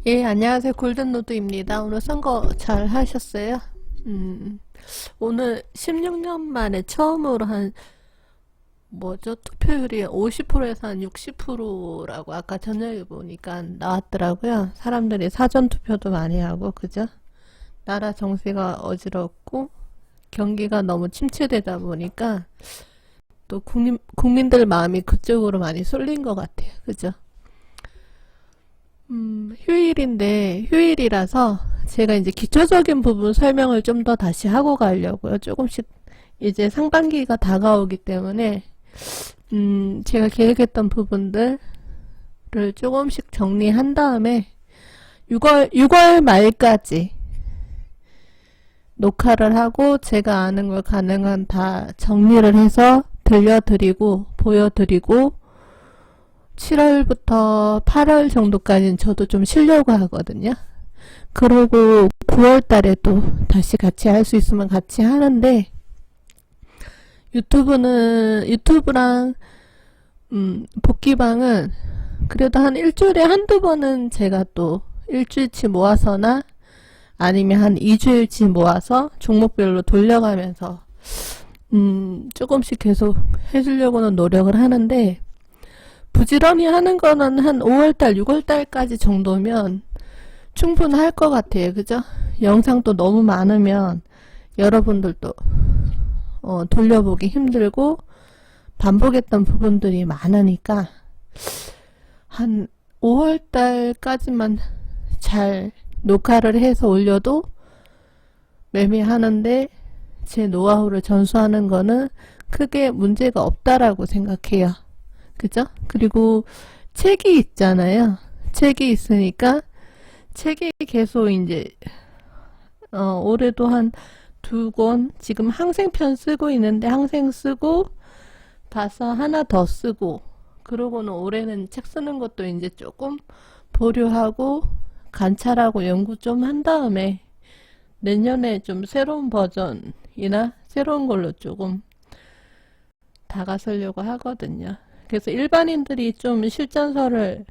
예, 안녕하세요. 골든로드입니다. 오늘 선거 잘 하셨어요? 오늘 16년 만에 처음으로 투표율이 50%에서 한 60%라고 아까 저녁에 보니까 나왔더라고요. 사람들이 사전투표도 많이 하고, 그죠? 나라 정세가 어지럽고, 경기가 너무 침체되다 보니까, 또 국민들 마음이 그쪽으로 많이 쏠린 것 같아요. 그죠? 휴일이라서 제가 이제 기초적인 부분 설명을 좀 더 다시 하고 가려고요. 조금씩 이제 상반기가 다가오기 때문에, 제가 계획했던 부분들을 조금씩 정리한 다음에 6월 말까지 녹화를 하고 제가 아는 걸 가능한 다 정리를 해서 들려드리고 보여드리고 7월부터 8월 정도까지는 저도 좀 쉬려고 하거든요. 그러고 9월 달에 또 다시 같이 할 수 있으면 같이 하는데, 유튜브랑, 복귀방은 그래도 한 일주일에 한두 번은 제가 또 일주일치 모아서나 아니면 한 2주일치 모아서 종목별로 돌려가면서, 조금씩 계속 해주려고는 노력을 하는데, 부지런히 하는 거는 한 5월달, 6월달까지 정도면 충분할 것 같아요. 그죠? 영상도 너무 많으면 여러분들도 돌려보기 힘들고 반복했던 부분들이 많으니까 한 5월달까지만 잘 녹화를 해서 올려도 매매하는데 제 노하우를 전수하는 거는 크게 문제가 없다라고 생각해요. 그죠? 그리고 책이 있잖아요. 책이 있으니까 책이 계속 이제 올해도 한 2권 지금 항생편 쓰고 있는데 항생 쓰고 봐서 하나 더 쓰고, 그러고는 올해는 책 쓰는 것도 이제 조금 보류하고 관찰하고 연구 좀 한 다음에 내년에 좀 새로운 버전이나 새로운 걸로 조금 다가서려고 하거든요. 그래서 일반인들이 좀 실전서를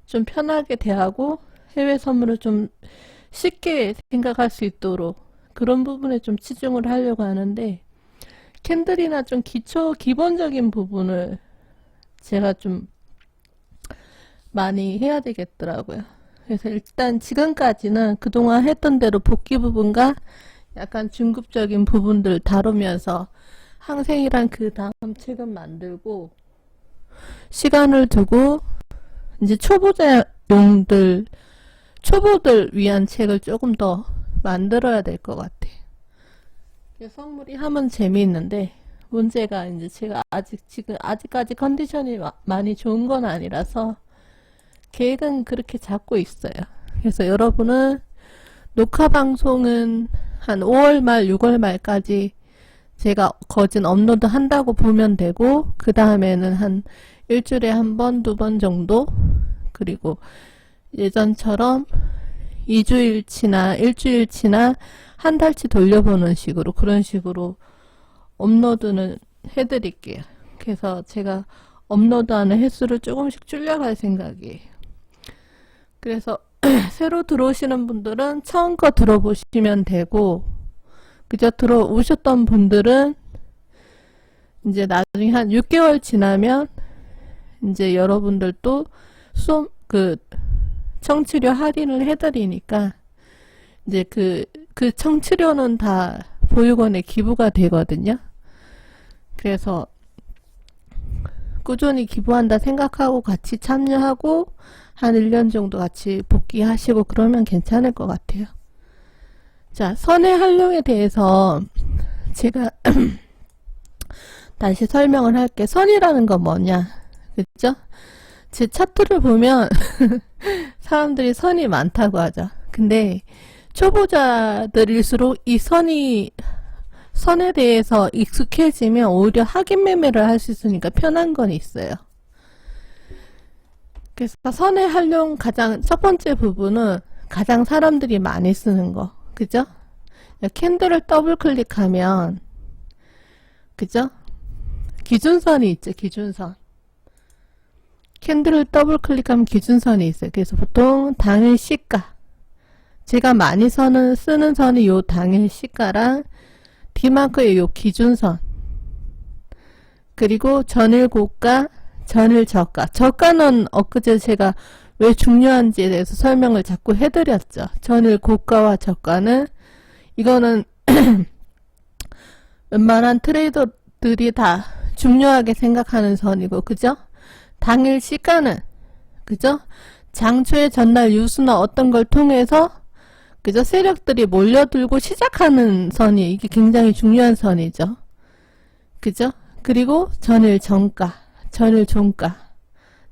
좀 편하게 대하고 해외 선물을 좀 쉽게 생각할 수 있도록 그런 부분에 좀 치중을 하려고 하는데, 캔들이나 좀 기본적인 부분을 제가 좀 많이 해야 되겠더라고요. 그래서 일단 지금까지는 그동안 했던 대로 복귀 부분과 약간 중급적인 부분들 다루면서 항생이랑 그 다음 책은 만들고 시간을 두고 이제 초보들 위한 책을 조금 더 만들어야 될 것 같아요. 선물이 하면 재미있는데 문제가 이제 제가 아직까지 컨디션이 많이 좋은 건 아니라서 계획은 그렇게 잡고 있어요. 그래서 여러분은 녹화 방송은 한 5월 말 6월 말까지 제가 거진 업로드 한다고 보면 되고, 그 다음에는 한 일주일에 한 번, 2번 정도, 그리고 예전처럼 2주일치나 일주일치나 한 달치 돌려보는 식으로, 그런 식으로 업로드는 해드릴게요. 그래서 제가 업로드하는 횟수를 조금씩 줄여갈 생각이에요. 그래서 새로 들어오시는 분들은 처음 거 들어보시면 되고, 그저 들어오셨던 분들은 이제 나중에 한 6개월 지나면 이제 여러분들도 청취료 할인을 해드리니까 이제 그 청취료는 다 보육원에 기부가 되거든요. 그래서 꾸준히 기부한다 생각하고 같이 참여하고 한 1년 정도 같이 복귀하시고 그러면 괜찮을 것 같아요. 자, 선의 활용에 대해서 제가 다시 설명을 할게. 선이라는 건 뭐냐, 그죠? 제 차트를 보면 사람들이 선이 많다고 하죠. 근데 초보자들일수록 이 선에 대해서 익숙해지면 오히려 확인 매매를 할 수 있으니까 편한 건 있어요. 그래서 선의 활용 가장 첫 번째 부분은 가장 사람들이 많이 쓰는 거, 그죠? 캔들을 더블 클릭하면, 그죠? 기준선이 있죠, 기준선. 캔들을 더블 클릭하면 기준선이 있어요. 그래서 보통 당일 시가, 제가 많이 쓰는 선이 요 당일 시가랑 D마크의 요 기준선, 그리고 전일 고가, 전일 저가. 저가는 엊그제 제가 왜 중요한지에 대해서 설명을 자꾸 해드렸죠. 전일 고가와 저가는, 이거는 웬만한 트레이더들이 다 중요하게 생각하는 선이고, 그죠? 당일 시가는, 그죠? 장초에 전날 유수나 어떤 걸 통해서, 그죠? 세력들이 몰려들고 시작하는 선이, 이게 굉장히 중요한 선이죠. 그죠? 그리고 전일 정가, 전일 종가,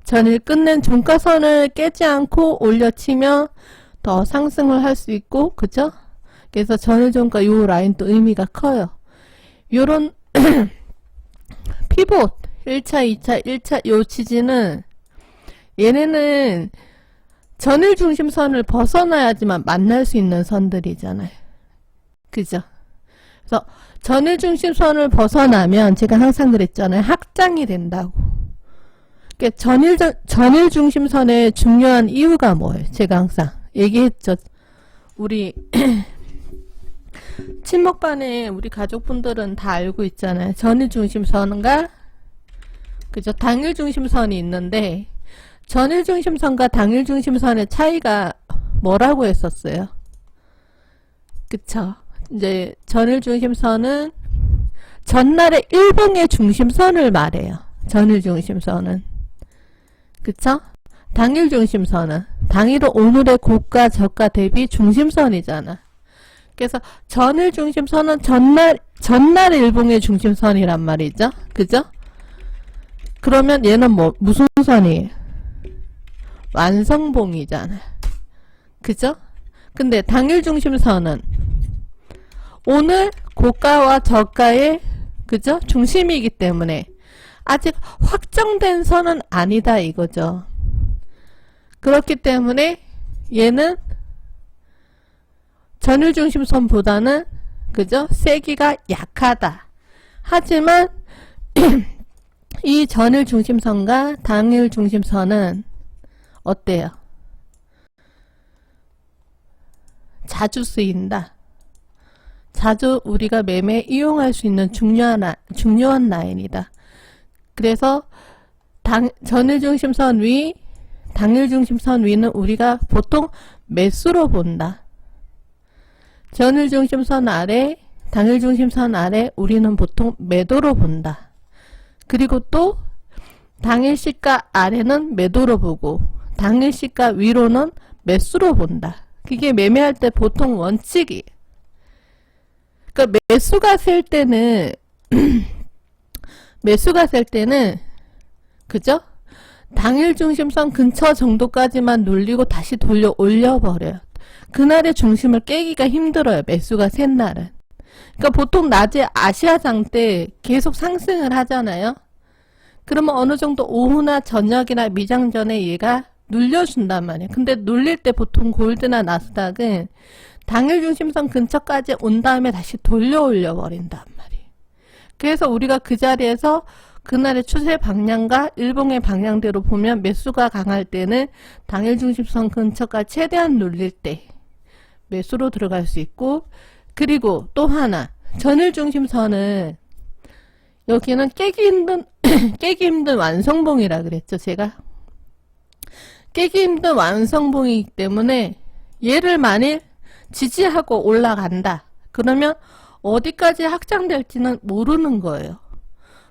전일 끝낸 종가선을 깨지 않고 올려치면 더 상승을 할 수 있고, 그죠? 그래서 전일 종가 요 라인도 의미가 커요. 요런 피봇 1차, 2차, 1차 요 지지는, 얘네는 전일 중심선을 벗어나야지만 만날 수 있는 선들이잖아요. 그죠? 그래서 전일 중심선을 벗어나면 제가 항상 그랬잖아요. 확장이 된다고. 그러니까 전일 중심선의 중요한 이유가 뭐예요? 제가 항상 얘기했죠. 우리 친목반에 우리 가족분들은 다 알고 있잖아요. 전일 중심선과, 그죠? 당일 중심선이 있는데, 전일 중심선과 당일 중심선의 차이가 뭐라고 했었어요? 그쵸? 이제 전일 중심선은 전날의 일봉의 중심선을 말해요. 전일 중심선은. 그쵸? 당일 중심선은 당일은 오늘의 고가 저가 대비 중심선이잖아. 그래서 전일 중심선은 전날 일봉의 중심선이란 말이죠. 그죠? 그러면 얘는 무슨 선이에요? 완성봉이잖아. 그죠? 근데 당일 중심선은 오늘 고가와 저가의, 그죠? 중심이기 때문에 아직 확정된 선은 아니다 이거죠. 그렇기 때문에 얘는 전일 중심선보다는, 그죠? 세기가 약하다. 하지만 이 전일 중심선과 당일 중심선은 어때요? 자주 쓰인다. 자주 우리가 매매에 이용할 수 있는 중요한 라인이다. 그래서 전일 중심선 위, 당일 중심선 위는 우리가 보통 매수로 본다. 전일 중심선 아래, 당일 중심선 아래 우리는 보통 매도로 본다. 그리고 또 당일 시가 아래는 매도로 보고 당일 시가 위로는 매수로 본다. 그게 매매할 때 보통 원칙이에요. 그러니까 매수가 셀 때는 그죠? 당일 중심선 근처 정도까지만 눌리고 다시 돌려 올려버려요. 그날의 중심을 깨기가 힘들어요. 매수가 샌 날은. 그러니까 보통 낮에 아시아장 때 계속 상승을 하잖아요. 그러면 어느 정도 오후나 저녁이나 미장 전에 얘가 눌려준단 말이에요. 근데 눌릴 때 보통 골드나 나스닥은 당일 중심선 근처까지 온 다음에 다시 돌려 올려버린단 말이에요. 그래서 우리가 그 자리에서 그날의 추세 방향과 일봉의 방향대로 보면 매수가 강할 때는 당일 중심선 근처까지 최대한 눌릴 때 매수로 들어갈 수 있고, 그리고 또 하나 전일 중심선은 여기는 깨기 힘든 완성봉이라 그랬죠. 제가 깨기 힘든 완성봉이기 때문에 얘를 만일 지지하고 올라간다 그러면 어디까지 확장될지는 모르는 거예요.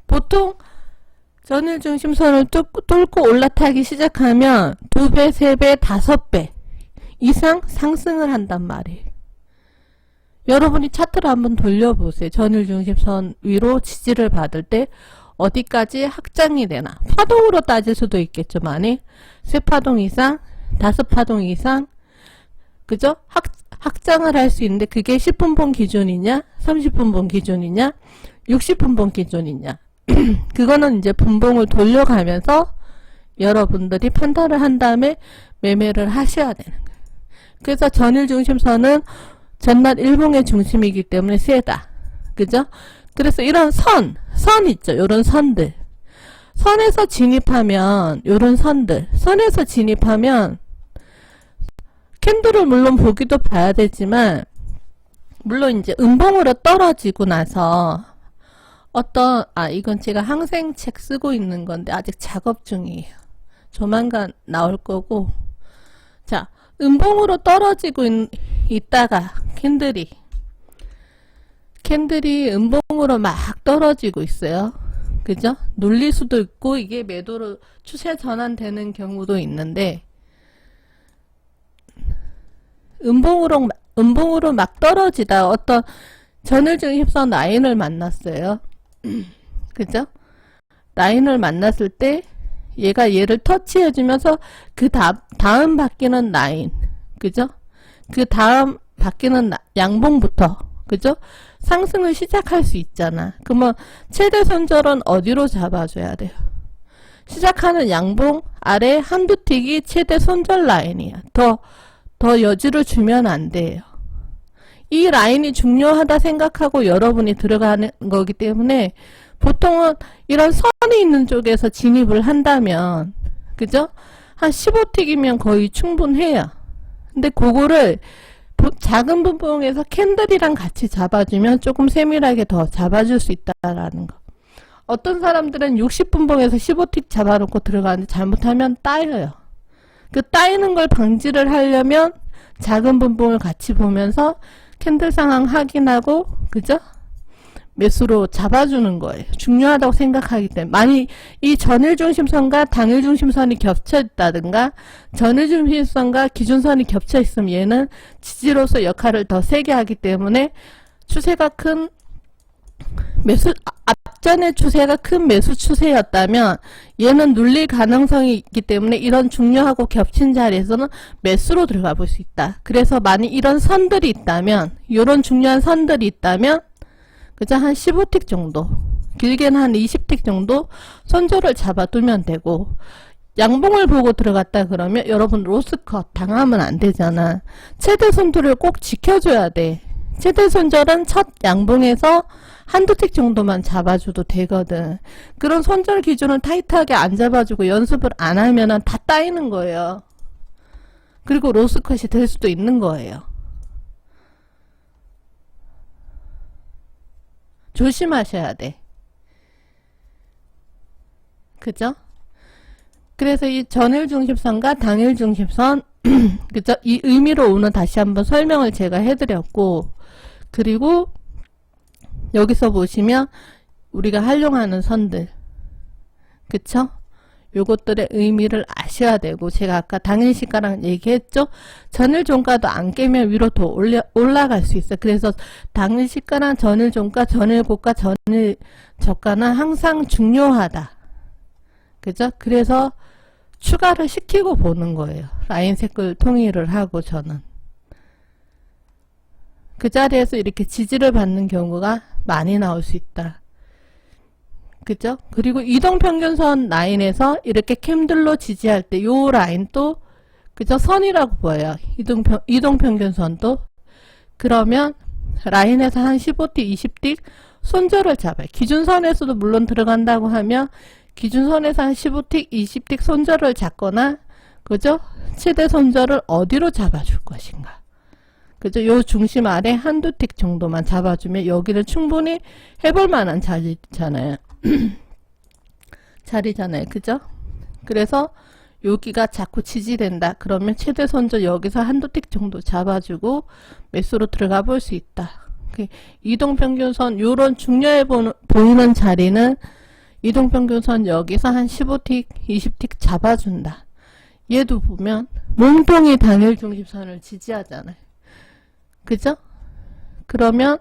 보통 전일 중심선을 뚫고 올라타기 시작하면 2배, 3배, 5배 이상 상승을 한단 말이에요. 여러분이 차트를 한번 돌려보세요. 전일 중심선 위로 지지를 받을 때 어디까지 확장이 되나. 파동으로 따질 수도 있겠죠. 만일 3파동 이상, 5파동 이상, 그죠? 확장을 할 수 있는데 그게 10분봉 기준이냐, 30분봉 기준이냐, 60분봉 기준이냐. 그거는 이제 분봉을 돌려가면서 여러분들이 판단을 한 다음에 매매를 하셔야 되는 거예요. 그래서 전일 중심선은 전날 일봉의 중심이기 때문에 세다. 그죠? 그래서 이런 선 있죠. 이런 선들. 선에서 진입하면 요런 선에서 진입하면 캔들을 물론 보기도 봐야 되지만 물론 이제 음봉으로 떨어지고 나서 이건 제가 항생책 쓰고 있는 건데 아직 작업 중이에요. 조만간 나올 거고. 자, 음봉으로 떨어지고 있다가 캔들이 음봉으로 막 떨어지고 있어요. 그죠? 눌릴 수도 있고 이게 매도로 추세 전환되는 경우도 있는데 음봉으로 막 떨어지다 어떤 전일중립선 라인을 만났어요. 그죠? 라인을 만났을 때 얘가 얘를 터치해주면서 그 다음 바뀌는 라인, 그죠? 그 다음 바뀌는 양봉부터, 그죠? 상승을 시작할 수 있잖아. 그러면 최대 손절은 어디로 잡아줘야 돼요? 시작하는 양봉 아래 한두 틱이 최대 손절 라인이야. 더 여지를 주면 안 돼요. 이 라인이 중요하다 생각하고 여러분이 들어가는 거기 때문에 보통은 이런 선이 있는 쪽에서 진입을 한다면, 그죠? 한 15틱이면 거의 충분해요. 근데 그거를 작은 분봉에서 캔들이랑 같이 잡아주면 조금 세밀하게 더 잡아줄 수 있다라는 거. 어떤 사람들은 60분봉에서 15틱 잡아놓고 들어가는데 잘못하면 따여요. 그 따이는 걸 방지를 하려면 작은 분봉을 같이 보면서 캔들 상황 확인하고, 그죠? 매수로 잡아주는 거예요. 중요하다고 생각하기 때문에. 만약 이 전일중심선과 당일중심선이 겹쳐 있다든가 전일중심선과 기준선이 겹쳐 있으면 얘는 지지로서 역할을 더 세게 하기 때문에 추세가 큰 앞전의 추세가 큰 매수 추세였다면 얘는 눌릴 가능성이 있기 때문에 이런 중요하고 겹친 자리에서는 매수로 들어가 볼 수 있다. 그래서 만약 이런 선들이 있다면, 이런 중요한 선들이 있다면, 그죠? 한 15틱 정도, 길게는 한 20틱 정도 손절을 잡아두면 되고, 양봉을 보고 들어갔다 그러면 여러분 로스컷 당하면 안 되잖아. 최대 손절을 꼭 지켜줘야 돼. 최대 손절은 첫 양봉에서 한두 틱 정도만 잡아줘도 되거든. 그런 손절 기준을 타이트하게 안 잡아주고 연습을 안 하면은 다 따이는 거예요. 그리고 로스컷이 될 수도 있는 거예요. 조심하셔야 돼. 그죠? 그래서 이 전일중심선과 당일중심선 그죠? 이 의미로 오늘 다시 한번 설명을 제가 해드렸고, 그리고 여기서 보시면 우리가 활용하는 선들, 그쵸? 요것들의 의미를 아셔야 되고, 제가 아까 당일시가랑 얘기했죠? 전일종가도 안 깨면 위로 더 올라갈 수 있어요. 그래서 당일시가랑 전일종가, 전일고가, 전일저가는 항상 중요하다. 그죠? 그래서 추가를 시키고 보는 거예요. 라인 색을 통일을 하고 저는. 그 자리에서 이렇게 지지를 받는 경우가 많이 나올 수 있다. 그죠? 그리고 이동평균선 라인에서 이렇게 캠들로 지지할 때 요 라인도 그죠? 선이라고 보여요. 이동평균선도. 그러면 라인에서 한 15틱, 20틱 손절을 잡아요. 기준선에서도 물론 들어간다고 하면 기준선에서 한 15틱, 20틱 손절을 잡거나, 그죠? 최대 손절을 어디로 잡아줄 것인가. 그죠? 요 중심 아래 한두 틱 정도만 잡아주면 여기를 충분히 해볼 만한 자리잖아요. 자리잖아요. 그죠? 그래서 여기가 자꾸 지지된다. 그러면 최대 손절 여기서 한두 틱 정도 잡아주고 매수로 들어가 볼 수 있다. 이동평균선 요런 중요해 보이는 자리는 이동평균선 여기서 한 15틱, 20틱 잡아준다. 얘도 보면 몸통이 당일중심선을 지지하잖아요. 그죠? 그러면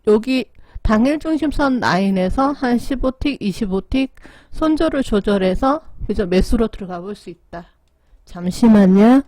여기 당일중심선 라인에서 한 15틱, 25틱 손절을 조절해서 그죠? 매수로 들어가 볼 수 있다. 잠시만요.